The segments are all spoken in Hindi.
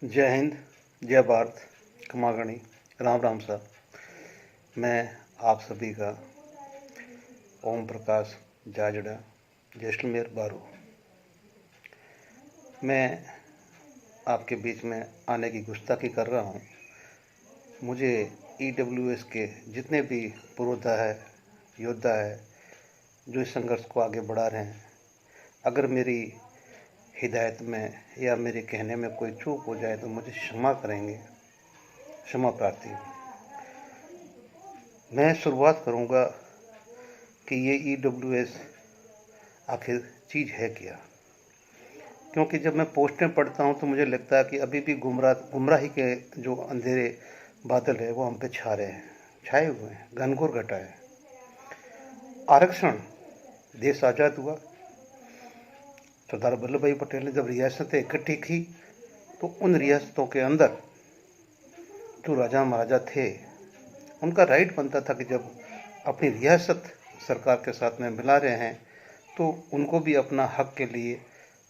जय हिंद, जय भारत, खमागणी, राम राम साहब। मैं आप सभी का ओम प्रकाश जाजड़ा, जैसलमेर बारू। मैं आपके बीच में आने की गुस्ताखी कर रहा हूँ। मुझे EWS के जितने भी पुरोधा है, योद्धा है, जो इस संघर्ष को आगे बढ़ा रहे हैं, अगर मेरी हिदायत में या मेरे कहने में कोई चूक हो जाए तो मुझे क्षमा करेंगे, क्षमा प्रार्थी। मैं शुरुआत करूंगा कि ये EWS आखिर चीज़ है क्या, क्योंकि जब मैं पोस्टें पढ़ता हूं तो मुझे लगता है कि अभी भी गुमराही के जो अंधेरे बादल है वो हम पे छाए हुए हैं, घनघोर घटा है। आरक्षण, देश आज़ाद हुआ, सरदार वल्लभ भाई पटेल ने जब रियासतें इकट्ठी की तो उन रियासतों के अंदर जो राजा महाराजा थे उनका राइट बनता था कि जब अपनी रियासत सरकार के साथ में मिला रहे हैं तो उनको भी अपना हक के लिए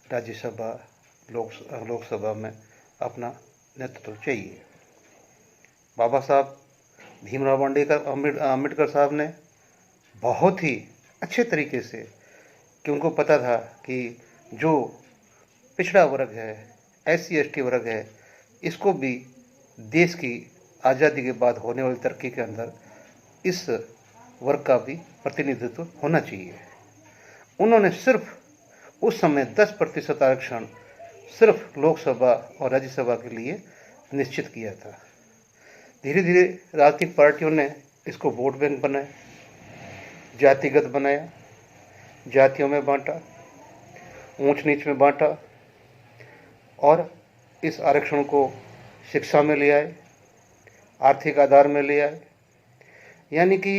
राज्यसभा, लोकसभा में अपना नेतृत्व चाहिए। बाबा साहब भीमराव अम्बेडकर साहब ने बहुत ही अच्छे तरीके से, कि उनको पता था कि जो पिछड़ा वर्ग है, SC ST वर्ग है, इसको भी देश की आज़ादी के बाद होने वाली तरक्की के अंदर इस वर्ग का भी प्रतिनिधित्व होना चाहिए। उन्होंने सिर्फ उस समय 10% आरक्षण सिर्फ लोकसभा और राज्यसभा के लिए निश्चित किया था। धीरे धीरे राजनीतिक पार्टियों ने इसको वोट बैंक बनाया, जातिगत बनाया, जातियों में बांटा, ऊंच नीच में बांटा और इस आरक्षण को शिक्षा में ले आए, आर्थिक आधार में ले आए। यानी कि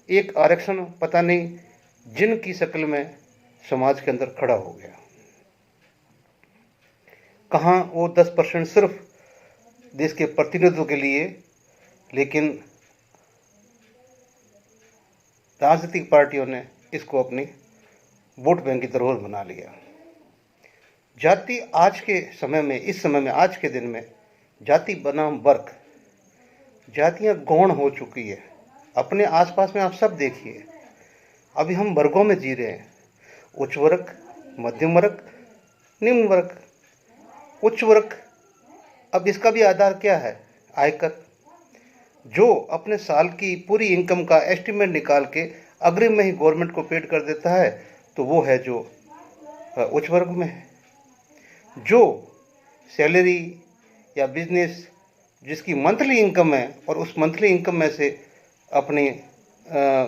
एक आरक्षण पता नहीं जिन की शक्ल में समाज के अंदर खड़ा हो गया। कहाँ वो 10% सिर्फ देश के प्रतिनिधित्व के लिए, लेकिन राजनीतिक पार्टियों ने इसको अपनी वोट बैंक की धरोहर बना लिया। जाति आज के समय में, इस समय में, आज के दिन में जाति बनाम वर्ग, जातियां गौण हो चुकी है। अपने आसपास में आप सब देखिए, अभी हम वर्गों में जी रहे हैं, उच्च वर्ग, मध्यम वर्ग, निम्न वर्ग। उच्च वर्ग, अब इसका भी आधार क्या है? आयकर। जो अपने साल की पूरी इनकम का एस्टिमेट निकाल के अग्रिम में ही गवर्नमेंट को पेड कर देता है, तो वो है जो उच्च वर्ग में है। जो सैलरी या बिजनेस जिसकी मंथली इनकम है और उस मंथली इनकम में से अपनी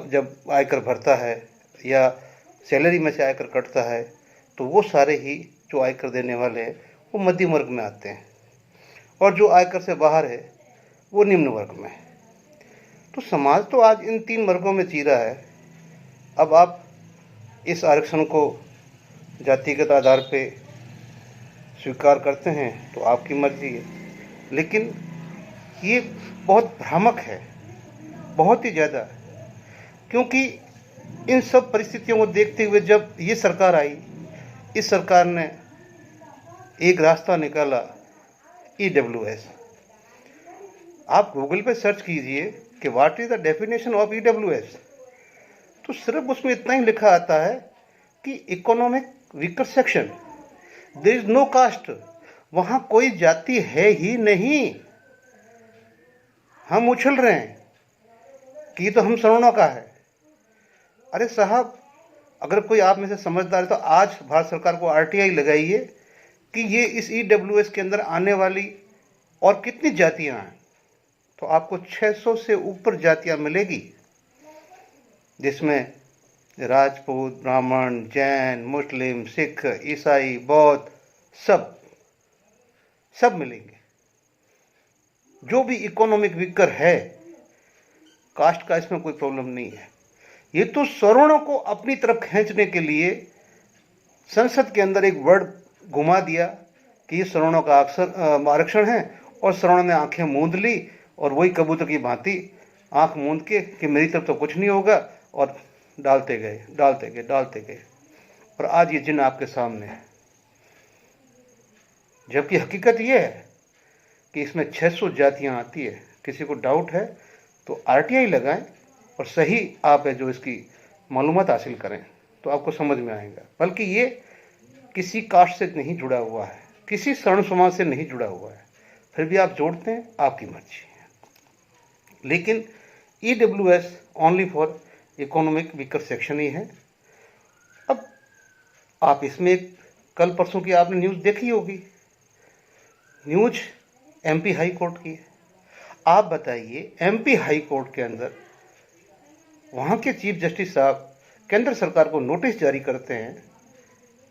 जब आयकर भरता है या सैलरी में से आयकर कटता है, तो वो सारे ही जो आयकर देने वाले हैं वो मध्यम वर्ग में आते हैं, और जो आयकर से बाहर है वो निम्न वर्ग में है। तो समाज तो आज इन 3 वर्गों में जी रहा है। अब आप इस आरक्षण को जातिगत आधार पे स्वीकार करते हैं तो आपकी मर्जी है, लेकिन ये बहुत भ्रामक है, बहुत ही ज़्यादा। क्योंकि इन सब परिस्थितियों को देखते हुए जब ये सरकार आई, इस सरकार ने एक रास्ता निकाला, EWS। आप गूगल पे सर्च कीजिए कि what is the definition of EWS, तो सिर्फ उसमें इतना ही लिखा आता है कि economic weaker section, there is no caste. वहां कोई जाति है ही नहीं। हम उछल रहे हैं कि तो हम सवर्णों का है। अरे साहब, अगर कोई आप में से समझदार है तो आज भारत सरकार को RTI लगाइए कि ये इस EWS के अंदर आने वाली और कितनी जातियां हैं, तो आपको 600 से ऊपर जातियां मिलेगी, जिसमें राजपूत, ब्राह्मण, जैन, मुस्लिम, सिख, ईसाई, बौद्ध, सब मिलेंगे। जो भी इकोनॉमिक वीकर है, कास्ट का इसमें कोई प्रॉब्लम नहीं है। ये तो सवर्णों को अपनी तरफ खींचने के लिए संसद के अंदर एक वर्ड घुमा दिया कि ये सवर्णों का आरक्षण है, और सवर्णों ने आंखें मूंद ली और वही कबूतर की भांति आंख मूंद के कि मेरी तरफ तो कुछ नहीं होगा, और डालते गए। और आज ये जिन आपके सामने है। जबकि हकीकत ये है कि इसमें 600 जातियां आती है। किसी को डाउट है तो आरटीआई लगाएं और सही आप है जो इसकी मालूमात हासिल करें तो आपको समझ में आएगा। बल्कि ये किसी कास्ट से नहीं जुड़ा हुआ है, किसी स्वर्ण समाज से नहीं जुड़ा हुआ है, फिर भी आप जोड़ते हैं, आपकी मर्जी है। लेकिन EWS only for economic weaker section ही है। अब आप इसमें कल परसों की आपने न्यूज़ देखी होगी, न्यूज़ MP हाई कोर्ट की है। आप बताइए, MP हाई कोर्ट के अंदर वहाँ के चीफ जस्टिस साहब केंद्र सरकार को नोटिस जारी करते हैं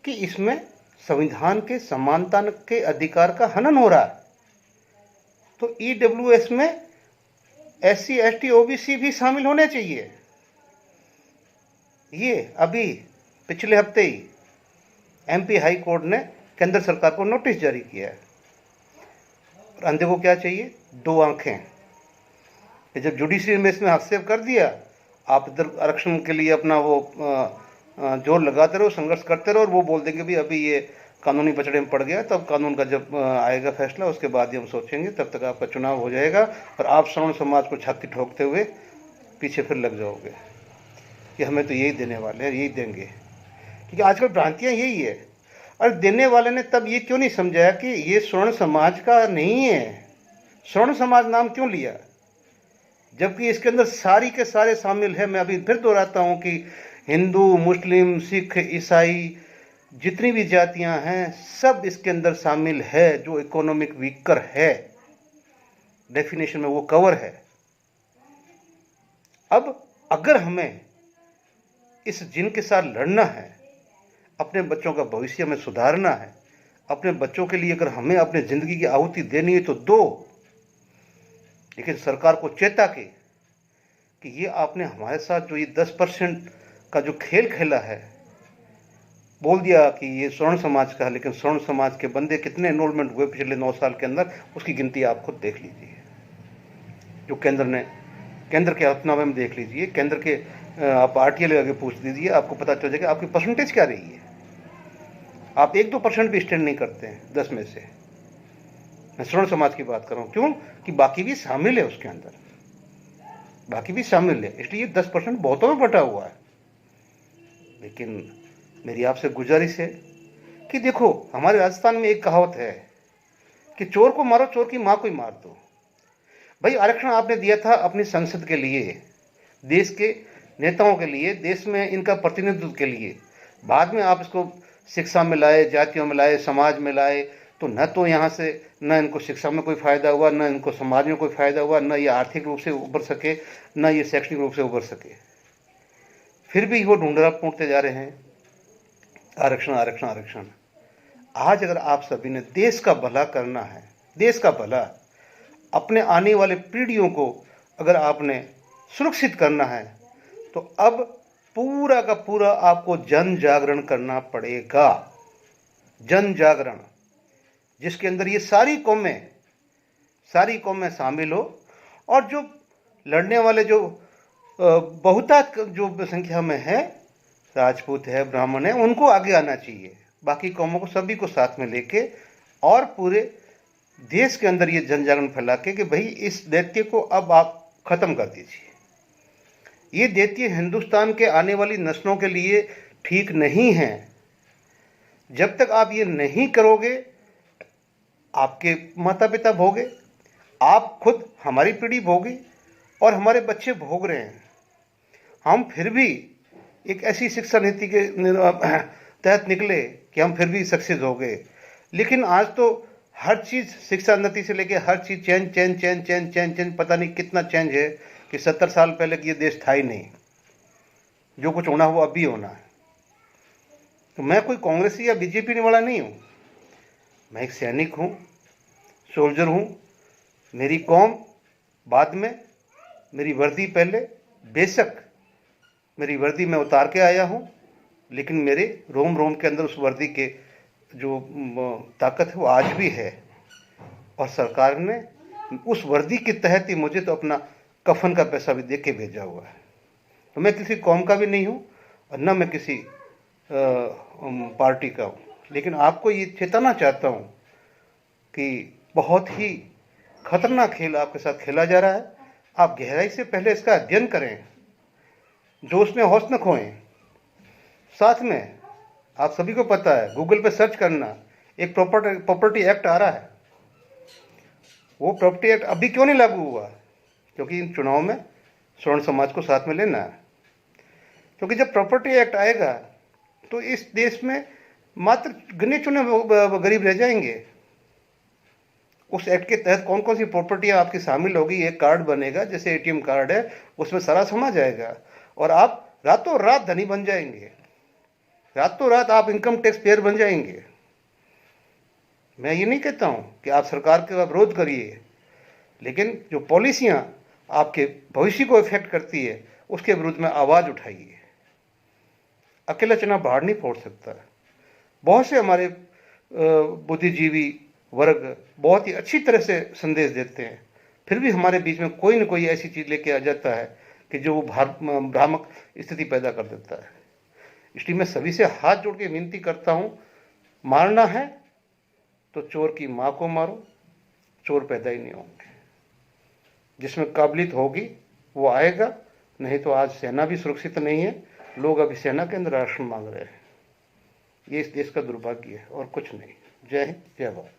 कि इसमें संविधान के समानता के अधिकार का हनन हो रहा है। तो EWS में SC ST OBC भी शामिल होने चाहिए। ये अभी पिछले हफ्ते ही MP हाई कोर्ट ने केंद्र सरकार को नोटिस जारी किया है। और अंधे को क्या चाहिए? 2 आंखें। जब जुडिशरी में इसमें हस्तक्षेप कर दिया, आप इधर आरक्षण के लिए अपना वो जोर लगाते रहो, संघर्ष करते रहो, और वो बोल देंगे भी अभी ये कानूनी बचड़े में पड़ गया, तब कानून का जब आएगा फैसला उसके बाद ही हम सोचेंगे, तब तक आपका चुनाव हो जाएगा और आप श्रवण समाज को छाती ठोकते हुए पीछे फिर लग जाओगे कि हमें तो यही देने वाले हैं, यही देंगे। क्योंकि आजकल भ्रांतियाँ यही है। और देने वाले ने तब ये क्यों नहीं समझाया कि ये स्वर्ण समाज का नहीं है, स्वर्ण समाज नाम क्यों लिया, जबकि इसके अंदर सारी के सारे शामिल है। मैं अभी फिर दोहराता हूँ कि हिंदू, मुस्लिम, सिख, ईसाई, जितनी भी जातियां हैं सब इसके अंदर शामिल है। जो इकोनॉमिक वीकर है, डेफिनेशन में वो कवर है। अब अगर हमें इस जिन के साथ लड़ना है, अपने बच्चों का भविष्य में सुधारना है, अपने बच्चों के लिए अगर हमें अपनी जिंदगी की आहुति देनी है तो दो, लेकिन सरकार को चेता के कि ये आपने हमारे साथ जो ये 10% का जो खेल खेला है, बोल दिया कि ये स्वर्ण समाज का है, लेकिन स्वर्ण समाज के बंदे कितने एनरोलमेंट हुए पिछले 9 साल के अंदर, उसकी गिनती आप खुद देख लीजिए। जो केंद्र के हलफनामे में देख लीजिए, केंद्र के आप RTI लगा के पूछ दीजिए, आपको पता चल जाएगा आपकी परसेंटेज क्या रही है। आप 1-2% भी स्टैंड नहीं करते हैं 10 में से। मैं स्वर्ण समाज की बात कर रहा हूँ, क्यों कि बाकी भी शामिल है उसके अंदर, बाकी भी शामिल है, इसलिए 10% बहुतों में बटा हुआ है। लेकिन मेरी आपसे गुजारिश है कि देखो, हमारे राजस्थान में एक कहावत है कि चोर को मारो, चोर की माँ को ही मार दो। भाई, आरक्षण आपने दिया था अपनी संसद के लिए, देश के नेताओं के लिए, देश में इनका प्रतिनिधित्व के लिए। बाद में आप इसको शिक्षा में लाए, जातियों में लाए, समाज में लाए, तो न तो यहाँ से न इनको शिक्षा में कोई फ़ायदा हुआ, न इनको समाज में कोई फ़ायदा हुआ, न ये आर्थिक रूप से उभर सके, न ये शैक्षणिक रूप से उभर सके। फिर भी वो ढूंढरा पूछते जा रहे हैं, आरक्षण आरक्षण आरक्षण। आज अगर आप सभी ने देश का भला करना है, देश का भला, अपने आने वाले पीढ़ियों को अगर आपने सुरक्षित करना है, तो अब पूरा का पूरा आपको जन जागरण करना पड़ेगा। जन जागरण, जिसके अंदर ये सारी कौमें शामिल हो, और जो लड़ने वाले जो बहुतायत जो संख्या में है, राजपूत है, ब्राह्मण है, उनको आगे आना चाहिए। बाकी कौमों को सभी को साथ में लेके और पूरे देश के अंदर ये जन जागरण फैला के कि भाई इस दैत्य को अब आप खत्म कर दीजिए। ये दैत्य हिंदुस्तान के आने वाली नस्लों के लिए ठीक नहीं है। जब तक आप ये नहीं करोगे, आपके माता पिता भोगे, आप खुद, हमारी पीढ़ी भोगी और हमारे बच्चे भोग रहे हैं। हम फिर भी एक ऐसी शिक्षा नीति के तहत निकले कि हम फिर भी सक्सेस हो गए। लेकिन आज तो हर चीज़, शिक्षा नीति से लेके हर चीज़ चेंज, पता नहीं कितना चेंज है कि 70 साल पहले कि ये देश था ही नहीं। जो कुछ होना वो अभी होना है। तो मैं कोई कांग्रेसी या बीजेपी वाला नहीं हूँ, मैं एक सैनिक हूँ, सोल्जर हूँ। मेरी कौम बाद में, मेरी वर्दी पहले। बेशक मेरी वर्दी मैं उतार के आया हूँ, लेकिन मेरे रोम रोम के अंदर उस वर्दी के जो ताकत है वो आज भी है। और सरकार ने उस वर्दी के तहत ही मुझे तो अपना कफन का पैसा भी दे के भेजा हुआ है। तो मैं किसी कौम का भी नहीं हूँ और न मैं किसी पार्टी का हूँ। लेकिन आपको ये चेताना चाहता हूँ कि बहुत ही खतरनाक खेल आपके साथ खेला जा रहा है। आप गहराई से पहले इसका अध्ययन करें, जोश में होश न खोएं। साथ में आप सभी को पता है, गूगल पे सर्च करना, एक प्रॉपर्टी एक्ट आ रहा है। वो प्रॉपर्टी एक्ट अभी क्यों नहीं लागू हुआ? क्योंकि इन चुनाव में स्वर्ण समाज को साथ में लेना है। क्योंकि जब प्रॉपर्टी एक्ट आएगा तो इस देश में मात्र गिने चुने गरीब रह जाएंगे। उस एक्ट के तहत कौन कौन सी प्रॉपर्टियां आपकी शामिल होगी, एक कार्ड बनेगा, जैसे एटीएम कार्ड है, उसमें सारा समा जाएगा और आप रातों रात धनी बन जाएंगे। रातों रात आप इनकम टैक्स पेयर बन जाएंगे। मैं ये नहीं कहता हूं कि आप सरकार का विरोध करिए, लेकिन जो पॉलिसियां आपके भविष्य को इफेक्ट करती है उसके विरुद्ध में आवाज उठाइए। अकेला चना बाहर नहीं फोड़ सकता। बहुत से हमारे बुद्धिजीवी वर्ग बहुत ही अच्छी तरह से संदेश देते हैं, फिर भी हमारे बीच में कोई न कोई ऐसी चीज लेके आ जाता है कि जो वो भ्रामक स्थिति पैदा कर देता है। इसलिए मैं सभी से हाथ जोड़ के विनती करता हूं, मारना है तो चोर की मां को मारो, चोर पैदा ही नहीं होंगे। जिसमें काबिलियत होगी वो आएगा, नहीं तो आज सेना भी सुरक्षित नहीं है। लोग अभी सेना के अंदर राशन मांग रहे हैं। ये इस देश का दुर्भाग्य है और कुछ नहीं। जय हिंद, जय भारत।